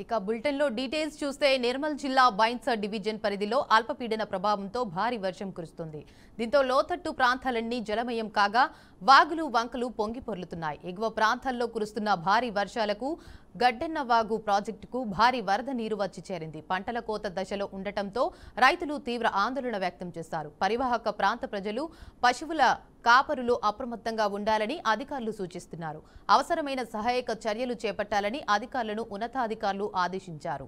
ఇక బులెటిన్లో డీటెయిల్స్ చూస్తే నిర్మల్ జిల్లా బైన్సర్ డివిజన్ పరిధిలో అల్పపీడన ప్రభావంతో భారీ వర్షం కురుస్తుంది. దీంతో లోతట్టు ప్రాంతాలన్నీ జలమయం కాగా వాగులు వంకలు పొంగి పొర్లుతున్నాయి. ఎగువ ప్రాంతాల్లో కురుస్తున్న భారీ వర్షాలకు గడ్డెన్నవాగు ప్రాజెక్టుకు భారీ వరద నీరు వచ్చి చేరింది. పంటల కోత దశలో ఉండటంతో రైతులు తీవ్ర ఆందోళన వ్యక్తం చేశారు. పరివాహక ప్రాంత ప్రజలు, పశువుల కాపరులు అప్రమత్తంగా ఉండాలని అధికారులు సూచిస్తున్నారు. అవసరమైన సహాయక చర్యలు చేపట్టాలని అధికారులను ఉన్నతాధికారులు ఆదేశించారు.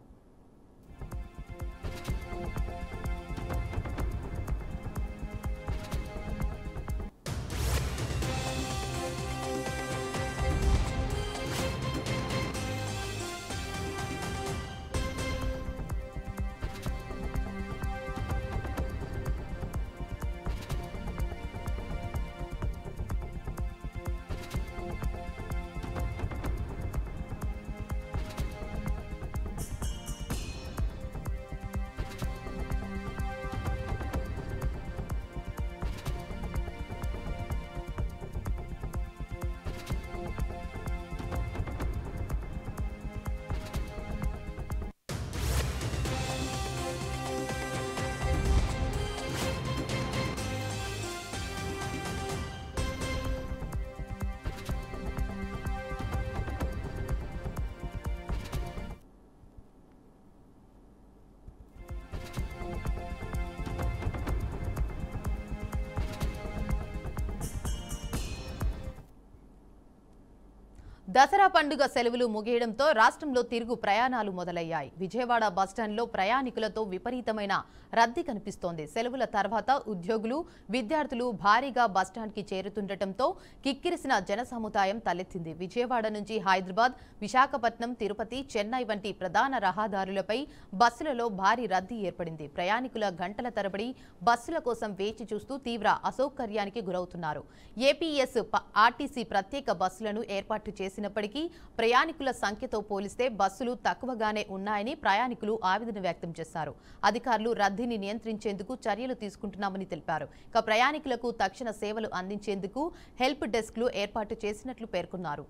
దసరా పండుగ సెలవులు ముగియడంతో రాష్ట్రంలో తిరుగు ప్రయాణాలు మొదలయ్యాయి. విజయవాడ బస్టాండ్లో ప్రయాణికులతో విపరీతమైన రద్దీ కనిపిస్తోంది. సెలవుల తర్వాత ఉద్యోగులు, విద్యార్థులు భారీగా బస్టాండ్కి చేరుతుండటంతో కిక్కిరిసిన జనసముదాయం తలెత్తింది. విజయవాడ నుంచి హైదరాబాద్, విశాఖపట్నం, తిరుపతి, చెన్నై వంటి ప్రధాన రహదారులపై బస్సులలో భారీ రద్దీ ఏర్పడింది. ప్రయాణికుల గంటల తరబడి బస్సుల కోసం వేచి చూస్తూ తీవ్ర అసౌకర్యానికి గురవుతున్నారు. ఏపీఎస్ ఆర్టీసీ ప్రత్యేక బస్సులను ఏర్పాటు చేసినప్పటికీ ప్రయాణికుల సంఖ్యతో పోలిస్తే బస్సులు తక్కువగానే ఉన్నాయని ప్రయాణికులు ఆవేదన వ్యక్తం చేశారు. అధికారులు రద్దీని నియంత్రించేందుకు చర్యలు తీసుకుంటున్నామని తెలిపారు. ఇక ప్రయాణికులకు తక్షణ సేవలు అందించేందుకు హెల్ప్ డెస్క్లు ఏర్పాటు చేసినట్లు పేర్కొన్నారు.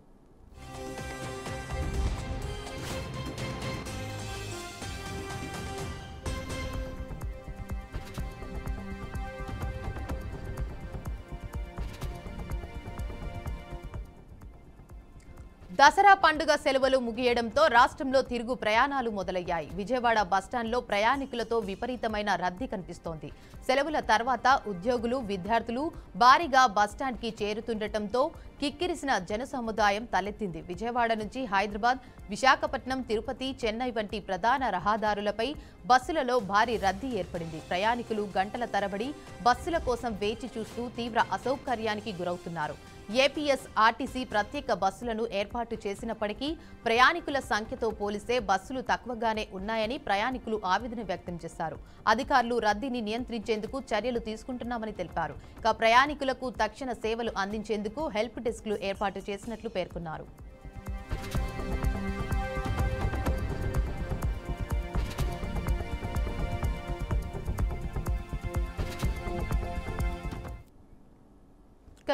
దసరా పండుగ సెలవులు ముగియడంతో రాష్ట్రంలో తిరుగు ప్రయాణాలు మొదలయ్యాయి. విజయవాడ బస్టాండ్లో ప్రయాణికులతో విపరీతమైన రద్దీ కనిపిస్తోంది. సెలవుల తర్వాత ఉద్యోగులు, విద్యార్థులు భారీగా బస్టాండ్కి చేరుతుండటంతో కిక్కిరిసిన జనసముదాయం తలెత్తింది. విజయవాడ నుంచి హైదరాబాద్, విశాఖపట్నం, తిరుపతి, చెన్నై వంటి ప్రధాన రహదారులపై బస్సులలో భారీ రద్దీ ఏర్పడింది. ప్రయాణికులు గంటల తరబడి బస్సుల కోసం వేచి చూస్తూ తీవ్ర అసౌకర్యానికి గురవుతున్నారు. ఏపీఎస్ ఆర్టీసీ ప్రత్యేక బస్సులను ఏర్పాటు చేసినప్పటికీ ప్రయాణికుల సంఖ్యతో పోలిస్తే బస్సులు తక్కువగానే ఉన్నాయని ప్రయాణికులు ఆవేదన వ్యక్తం చేశారు. అధికారులు రద్దీని నియంత్రించేందుకు చర్యలు తీసుకుంటున్నామని తెలిపారు. ఇక ప్రయాణికులకు తక్షణ సేవలు అందించేందుకు హెల్ప్ డెస్క్లు ఏర్పాటు చేసినట్లు పేర్కొన్నారు.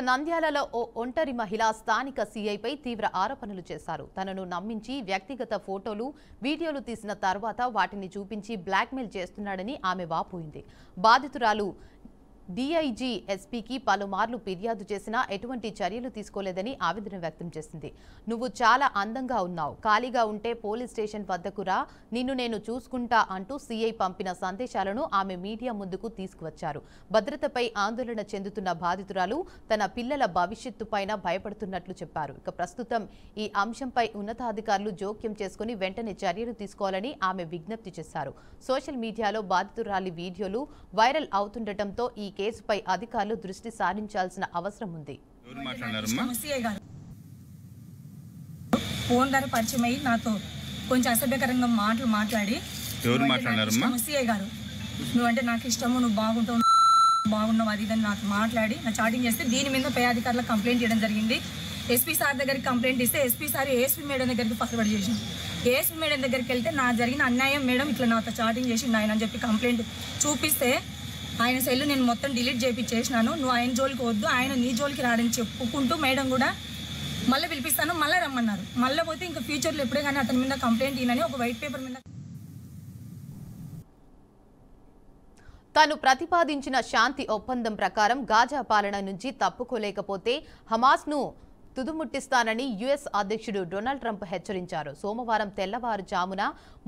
నంద్యాలలో ఓ ఒంటరి మహిళ స్థానిక సీఐపై తీవ్ర ఆరోపణలు చేశారు. తనను నమ్మించి వ్యక్తిగత ఫోటోలు, వీడియోలు తీసిన తర్వాత వాటిని చూపించి బ్లాక్మెయిల్ చేస్తున్నాడని ఆమె వాపోయింది. బాధితురాలు డీఐజీ ఎస్పీకి పలుమార్లు ఫిర్యాదు చేసినా ఎటువంటి చర్యలు తీసుకోలేదని ఆవేదన వ్యక్తం చేసింది. నువ్వు చాలా అందంగా ఉన్నావు, ఖాళీగా ఉంటే పోలీస్ స్టేషన్ వద్దకు రా, నిన్ను నేను చూసుకుంటా అంటూ సీఐ పంపిన సందేశాలను ఆమె మీడియా ముందుకు తీసుకువచ్చారు. భద్రతపై ఆందోళన చెందుతున్న బాధితురాలు తన పిల్లల భవిష్యత్తు పైన భయపడుతున్నట్లు చెప్పారు. ఇక ప్రస్తుతం ఈ అంశంపై ఉన్నతాధికారులు జోక్యం చేసుకుని వెంటనే చర్యలు తీసుకోవాలని ఆమె విజ్ఞప్తి చేశారు. సోషల్ మీడియాలో బాధితురాలి వీడియోలు వైరల్ అవుతుండటంతో ఈ కేసుపై అధికారులు దృష్టి సారించాల్సిన అవసరం ఉంది. ఫోన్ ద్వారా పరిచయం అయ్యి నాతో కొంచెం అసభ్యకరంగా మాట్లాడి సిఐ గారు నువ్వంటే నాకు ఇష్టము, నువ్వు బాగున్నావు అది ఇదని నాకు మాట్లాడి నా చాటింగ్ చేస్తే దీని మీద పై అధికారులకు కంప్లైంట్ చేయడం జరిగింది. ఎస్పీ సార్ దగ్గరికి కంప్లైంట్ ఇస్తే ఎస్పీ సార్ ఏఎస్పీ మేడం దగ్గరికి ఫార్వర్డ్ చేసింది. ఏఎస్పీ మేడం దగ్గరికి వెళ్తే నా జరిగిన అన్యాయం మేడం ఇట్లా నాతో చాటింగ్ చేసిండు ఆయన అని చెప్పి కంప్లైంట్ చూపిస్తే ఆయన సెల్ నేను మొత్తం డిలీట్ చేయించేసినాను, నువ్వు ఆయన జోలికి వద్దు, ఆయన నీ జోలికి రాడని చెప్పుకుంటూ మేడం కూడా మళ్ళీ పిలిపిస్తాను, మళ్ళీ రమ్మన్నారు. మళ్ళీ పోతే ఇంకా ఫ్యూచర్లో ఎప్పుడే కానీ అతని మీద కంప్లైంట్ ఇవ్వనని ఒక వైట్ పేపర్ మీద తాను ప్రతిపాదించిన శాంతి ఒప్పందం ప్రకారం గాజా పాలన నుంచి తప్పుకోలేకపోతే హమాస్ను తుదుముట్టిస్తానని యుఎస్ అధ్యక్షుడు డొనాల్డ్ ట్రంప్ హెచ్చరించారు. సోమవారం తెల్లవారుజామున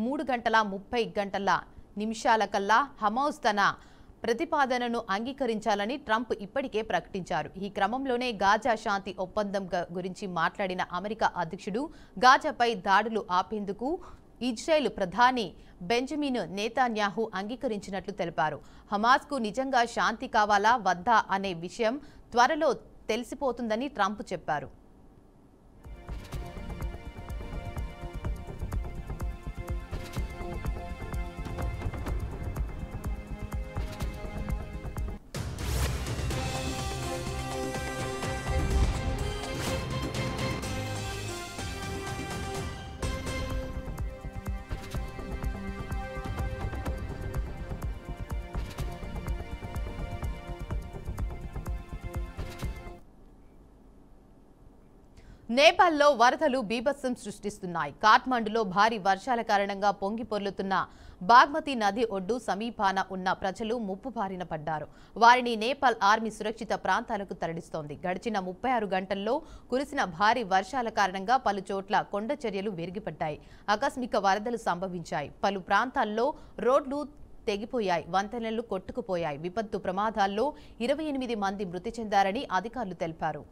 3:30 కల్లా హమాస్ తన ప్రతిపాదనను అంగీకరించాలని ట్రంప్ ఇప్పటికే ప్రకటించారు. ఈ క్రమంలోనే గాజా శాంతి ఒప్పందం గురించి మాట్లాడిన అమెరికా అధ్యక్షుడు గాజాపై దాడులు ఆపేందుకు ఇజ్రాయెల్ ప్రధాని బెంజమిన్ నేతన్యాహు అంగీకరించినట్లు తెలిపారు. హమాస్కు నిజంగా శాంతి కావాలా వద్దా అనే విషయం త్వరలో తెలిసిపోతుందని ట్రంప్ చెప్పారు. నేపాల్లో వరదలు బీభత్సం సృష్టిస్తున్నాయి. కాఠ్మండులో భారీ వర్షాల కారణంగా పొంగి పొర్లుతున్న బాగ్మతి నది ఒడ్డు సమీపాన ఉన్న ప్రజలు ముప్పు బారిన పడ్డారు. వారిని నేపాల్ ఆర్మీ సురక్షిత ప్రాంతాలకు తరలిస్తోంది. గడిచిన 36 గంటల్లో కురిసిన భారీ వర్షాల కారణంగా పలు చోట్ల కొండ చర్యలు విరిగిపడ్డాయి. ఆకస్మిక వరదలు సంభవించాయి. పలు ప్రాంతాల్లో రోడ్లు తెగిపోయాయి, వంతెనలు కొట్టుకుపోయాయి. విపత్తు ప్రమాదాల్లో 28 మంది మృతి చెందారని అధికారులు తెలిపారు.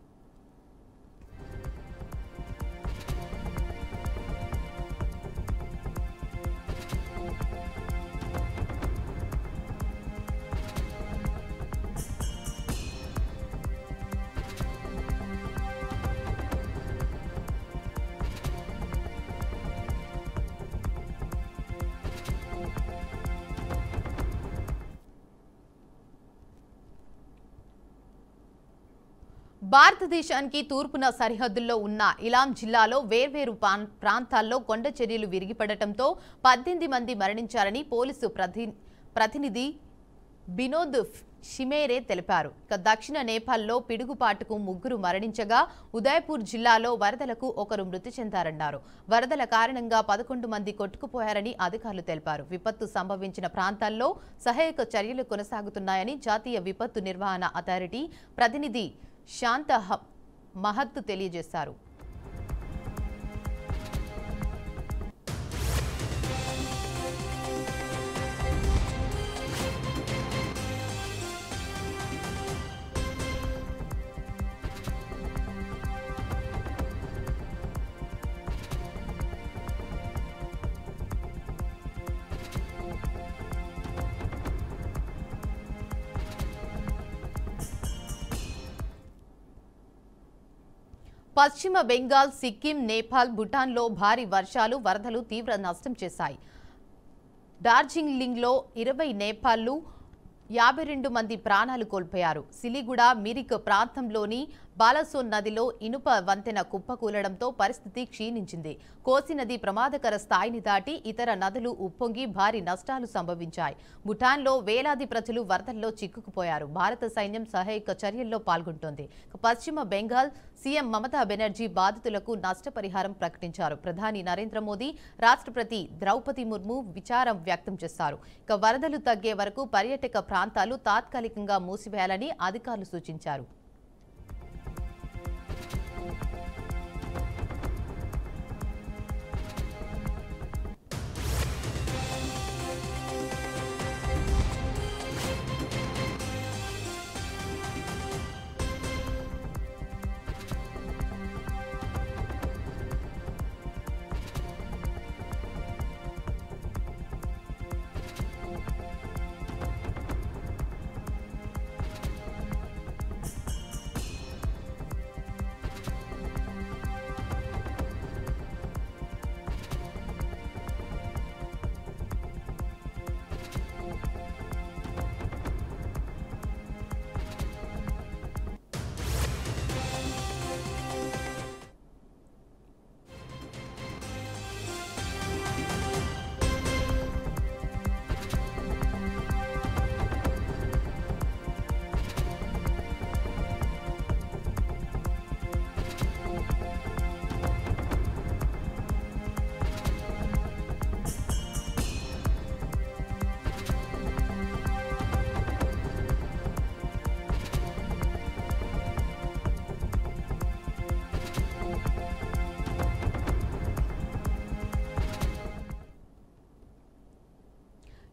భారతదేశానికి తూర్పున సరిహద్దుల్లో ఉన్న ఇలాం జిల్లాలో వేర్వేరు ప్రాంతాల్లో కొండ చర్యలు విరిగిపడటంతో 18 మంది మరణించారని పోలీసు ప్రతినిధి బినోద్ షిమేరే తెలిపారు. దక్షిణ నేపాల్లో పిడుగుపాటుకు 3 మరణించగా ఉదయపూర్ జిల్లాలో వరదలకు 1 మృతి చెందారన్నారు. వరదల కారణంగా 11 మంది కొట్టుకుపోయారని అధికారులు తెలిపారు. విపత్తు సంభవించిన ప్రాంతాల్లో సహాయక చర్యలు కొనసాగుతున్నాయని జాతీయ విపత్తు నిర్వహణ అథారిటీ ప్రతినిధి శాంత మహత్ తెలియజేశారు. పశ్చిమ బెంగాల్, సిక్కిం, నేపాల్, భూటాన్లో భారీ వర్షాలు, వరదలు తీవ్ర నష్టం చేశాయి. డార్జిలింగ్లో 20, నేపాల్లో 52 మంది ప్రాణాలు కోల్పోయారు. సిలిగుడ, మిరిక్ ప్రాంతంలోని బాలసోన్ నదిలో ఇనుప వంతెన కుప్పకూలడంతో పరిస్థితి క్షీణించింది. కోసి నది ప్రమాదకర స్థాయిని దాటి ఇతర నదులు ఉప్పొంగి భారీ నష్టాలు సంభవించాయి. భూటాన్లో వేలాది ప్రజలు వరదల్లో చిక్కుకుపోయారు. భారత సైన్యం సహాయక చర్యల్లో పాల్గొంటోంది. పశ్చిమ బెంగాల్ సీఎం మమతా బెనర్జీ బాధితులకు నష్టపరిహారం ప్రకటించారు. ప్రధాని నరేంద్ర మోదీ, రాష్ట్రపతి ద్రౌపది ముర్ము విచారం వ్యక్తం చేశారు. వరదలు తగ్గే వరకు పర్యాటక ప్రాంతాలు తాత్కాలికంగా మూసివేయాలని అధికారులు సూచించారు.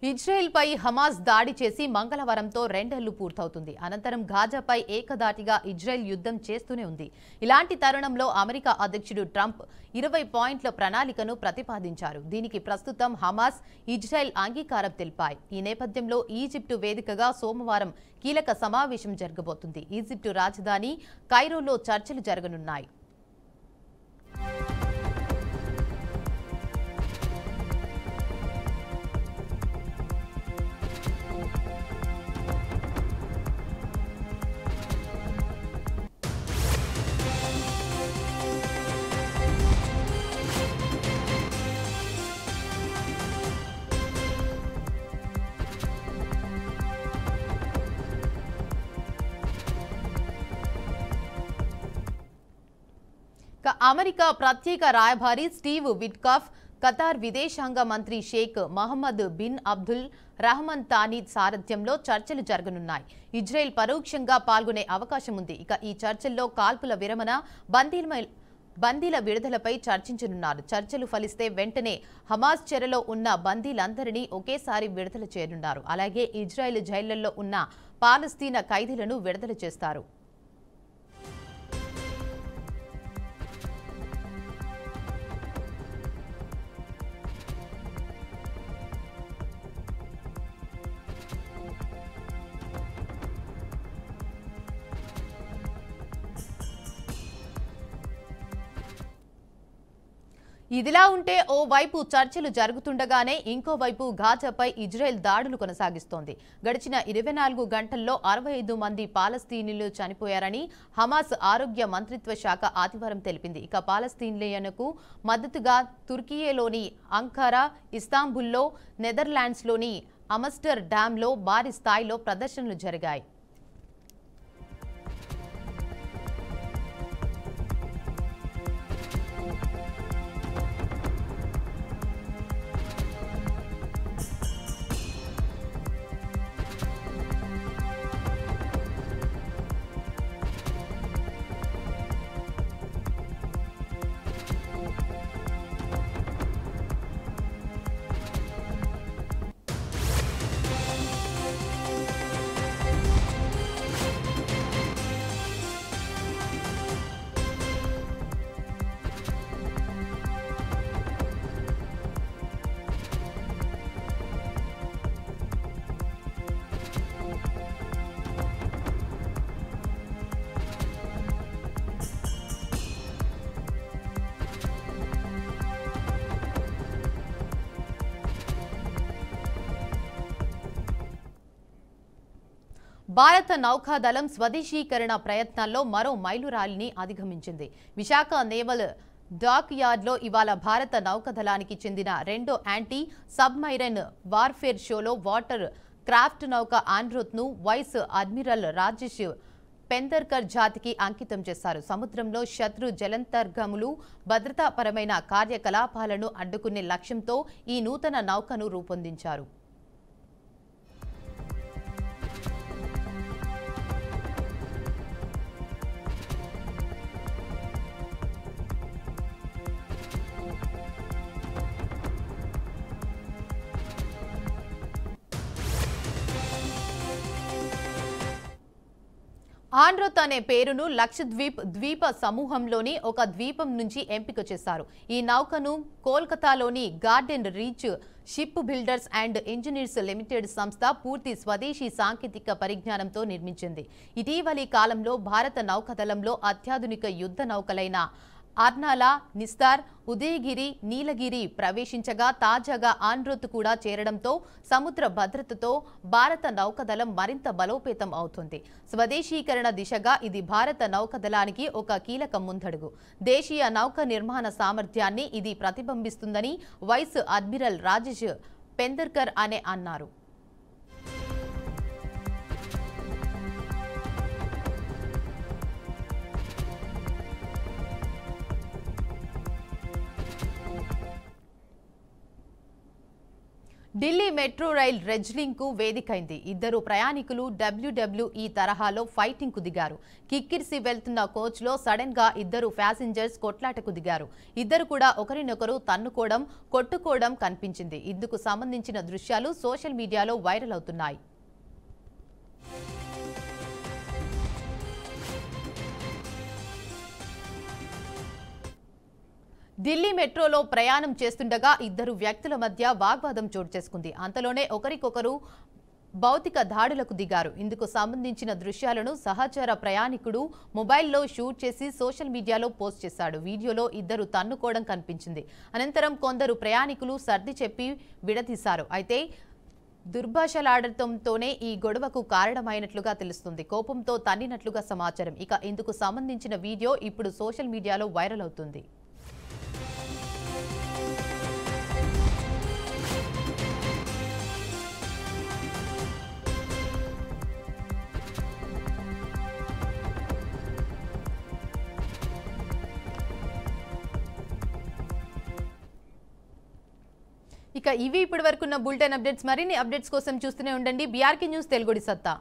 ఇజ్రాయెల్పై హమాస్ దాడి చేసి మంగళవారంతో రెండేళ్లు పూర్తవుతుంది. అనంతరం గాజాపై ఏకధాటిగా ఇజ్రాయెల్ యుద్ధం చేస్తూనే ఉంది. ఇలాంటి తరుణంలో అమెరికా అధ్యక్షుడు ట్రంప్ 20 పాయింట్ల ప్రణాళికను ప్రతిపాదించారు. దీనికి ప్రస్తుతం హమాస్, ఇజ్రాయెల్ అంగీకారం తెలిపాయి. ఈ నేపథ్యంలో ఈజిప్టు వేదికగా సోమవారం కీలక సమావేశం జరగబోతుంది. ఈజిప్టు రాజధాని కైరోలో చర్చలు జరగనున్నాయి. అమెరికా ప్రత్యేక రాయబారి స్టీవ్ విట్కాఫ్, ఖతార్ విదేశాంగ మంత్రి Sheikh Mohammed bin Abdul Rahman Thani సారథ్యంలో చర్చలు జరగనున్నాయి. ఇజ్రాయెల్ పరోక్షంగా పాల్గొనే అవకాశం ఉంది. ఈ చర్చల్లో కాల్పుల విరమణ, బందీల విడుదలపై చర్చించనున్నారు. చర్చలు ఫలిస్తే వెంటనే హమాస్ చెరలో ఉన్న బందీలందరినీ ఒకేసారి విడుదల చేయనున్నారు. అలాగే ఇజ్రాయెల్ జైళ్లలో ఉన్న పాలస్తీనా ఖైదీలను విడుదల చేస్తారు. ఇదిలా ఉంటే ఓ వైపు చర్చలు జరుగుతుండగానే ఇంకోవైపు గాజాపై ఇజ్రాయెల్ దాడులు కొనసాగిస్తోంది. గడిచిన 24 గంటల్లో 65 మంది పాలస్తీనీయులు చనిపోయారని హమాస్ ఆరోగ్య మంత్రిత్వ శాఖ ఆదివారం తెలిపింది. పాలస్తీనియన్లకు మద్దతుగా తుర్కియేలోని అంకారా, ఇస్తాంబుల్లో, నెదర్లాండ్స్లోని అమస్టర్ డామ్లో భారీ స్థాయిలో ప్రదర్శనలు జరిగాయి. భారత నౌకాదళం స్వదేశీకరణ ప్రయత్నాల్లో మరో మైలురాయిని అధిగమించింది. విశాఖ నేవల్ డాక్ యార్డ్లో ఇవాళ భారత నౌకాదళానికి చెందిన రెండో యాంటీ సబ్మైరైన్ వార్ఫేర్ షోలో వాటర్ క్రాఫ్ట్ నౌక ఆండ్రోత్ను వైస్ అడ్మిరల్ రాజేష్ పెందర్కర్ జాతికి అంకితం చేశారు. సముద్రంలో శత్రు జలంతర్గములు, భద్రతాపరమైన కార్యకలాపాలను అడ్డుకునే లక్ష్యంతో ఈ నూతన నౌకను రూపొందించారు. ఆండ్రోత్ అనే పేరును లక్షద్వీప్ ద్వీప సమూహంలోని ఒక ద్వీపం నుంచి ఎంపిక చేశారు. ఈ నౌకను కోల్కతాలోని Garden Reach Shipbuilders and Engineers Limited సంస్థ పూర్తి స్వదేశీ సాంకేతిక పరిజ్ఞానంతో నిర్మించింది. ఇటీవలి కాలంలో భారత నౌకాదళంలో అత్యాధునిక యుద్ధ నౌకలైన అర్నాలా, నిస్తార్, ఉదయగిరి, నీలగిరి ప్రవేశించగా తాజాగా ఆండ్రోత్ కూడా చేరడంతో సముద్ర భద్రతతో భారత నౌకాదళం మరింత బలోపేతం అవుతుంది. స్వదేశీకరణ దిశగా ఇది భారత నౌకాదళానికి ఒక కీలక ముందడుగు. దేశీయ నౌక నిర్మాణ సామర్థ్యాన్ని ఇది ప్రతిబింబిస్తుందని వైస్ అడ్మిరల్ రాజేష్ పెందర్కర్ అన్నారు. ఢిల్లీ మెట్రో రైల్ రెజ్లింగ్ కు వేదికైంది. ఇద్దరు ప్రయాణికులు WWE తరహాలో ఫైటింగ్ కు దిగారు. కిక్కిరిసి వెళ్తున్న కోచ్ లో సడన్ గా ఇద్దరు ప్యాసింజర్స్ కొట్లాటకు దిగారు. ఇద్దరు కూడా ఒకరినొకరు తన్నుకోవడం, కొట్టుకోవడం కనిపించింది. ఇందుకు సంబంధించిన దృశ్యాలు సోషల్ మీడియాలో వైరల్ అవుతున్నాయి. ఢిల్లీ మెట్రోలో ప్రయాణం చేస్తుండగా ఇద్దరు వ్యక్తుల మధ్య వాగ్వాదం చోటు చేసుకుంది. అంతలోనే ఒకరికొకరు భౌతిక దాడులకు దిగారు. ఇందుకు సంబంధించిన దృశ్యాలను సహచర ప్రయాణికుడు మొబైల్లో షూట్ చేసి సోషల్ మీడియాలో పోస్ట్ చేశాడు. వీడియోలో ఇద్దరు తన్నుకోవడం కనిపించింది. అనంతరం కొందరు ప్రయాణికులు సర్ది చెప్పి విడదీశారు. అయితే దుర్భాషలాడటంతోనే ఈ గొడవకు కారణమైనట్లుగా తెలుస్తుంది. కోపంతో తన్నినట్లుగా సమాచారం. ఇక ఇందుకు సంబంధించిన వీడియో ఇప్పుడు సోషల్ మీడియాలో వైరల్ అవుతుంది. ఇక ఇవి ఇప్పటి వరకున్న బులెటిన్ అప్డేట్స్. మరిన్ని అప్డేట్స్ కోసం చూస్తూనే ఉండండి బీఆర్కే న్యూస్ తెలుగుడి సత్తా.